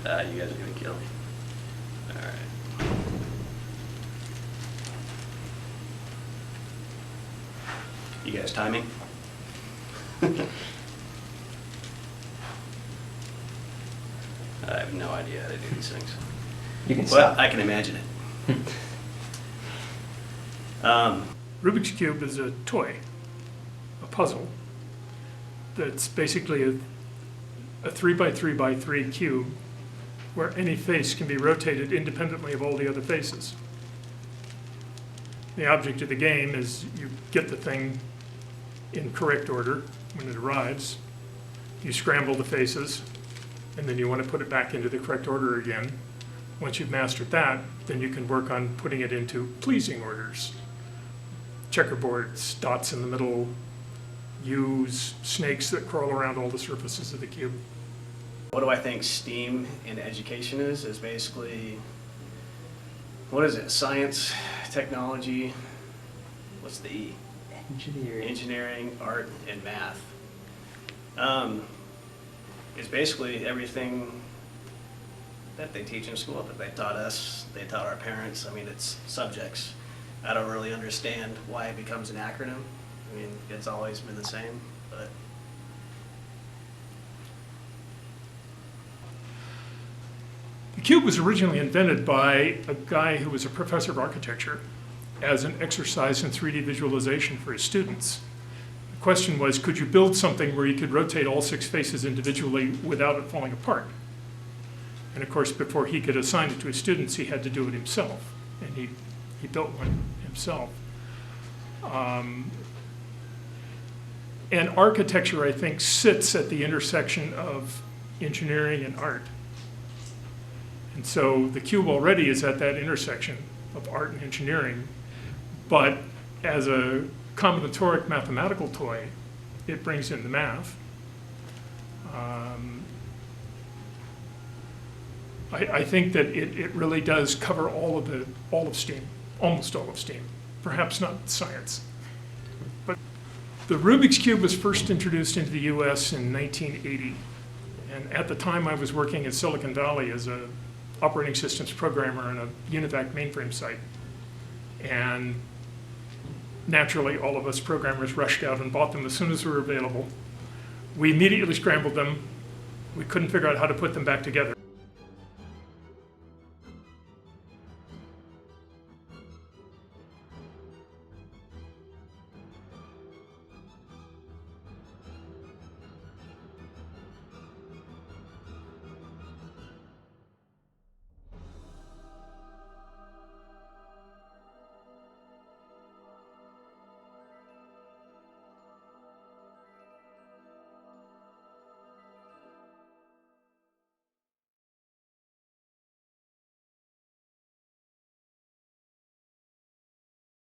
You guys are gonna kill me. Alright. You guys timing? I have no idea how to do these things. You can Well, stop. I can imagine it. Rubik's Cube is a toy, a puzzle, that's basically a 3x3x3 cube where any face can be rotated independently of all the other faces. The object of the game is you get the thing in correct order when it arrives, you scramble the faces, and then you want to put it back into the correct order again. Once you've mastered that, then you can work on putting it into pleasing orders. Checkerboards, dots in the middle, U's, snakes that crawl around all the surfaces of the cube. What do I think STEAM in education is basically, what is it? Science, technology, what's the E? Engineering, art, and math. It's basically everything that they teach in school, that they taught us, they taught our parents. I mean, it's subjects. I don't really understand why it becomes an acronym. I mean, it's always been the same, but. The cube was originally invented by a guy who was a professor of architecture as an exercise in 3D visualization for his students. The question was, could you build something where you could rotate all 6 faces individually without it falling apart? And of course, before he could assign it to his students, he had to do it himself. And he built one himself. And architecture, I think, sits at the intersection of engineering and art. And so the cube already is at that intersection of art and engineering, but as a combinatoric mathematical toy, it brings in the math. I think that it really does cover all of STEAM, almost all of STEAM, perhaps not science. But the Rubik's Cube was first introduced into the US in 1980. And at the time I was working in Silicon Valley as a operating systems programmer on a UNIVAC mainframe site. And naturally, all of us programmers rushed out and bought them as soon as they were available. We immediately scrambled them. We couldn't figure out how to put them back together.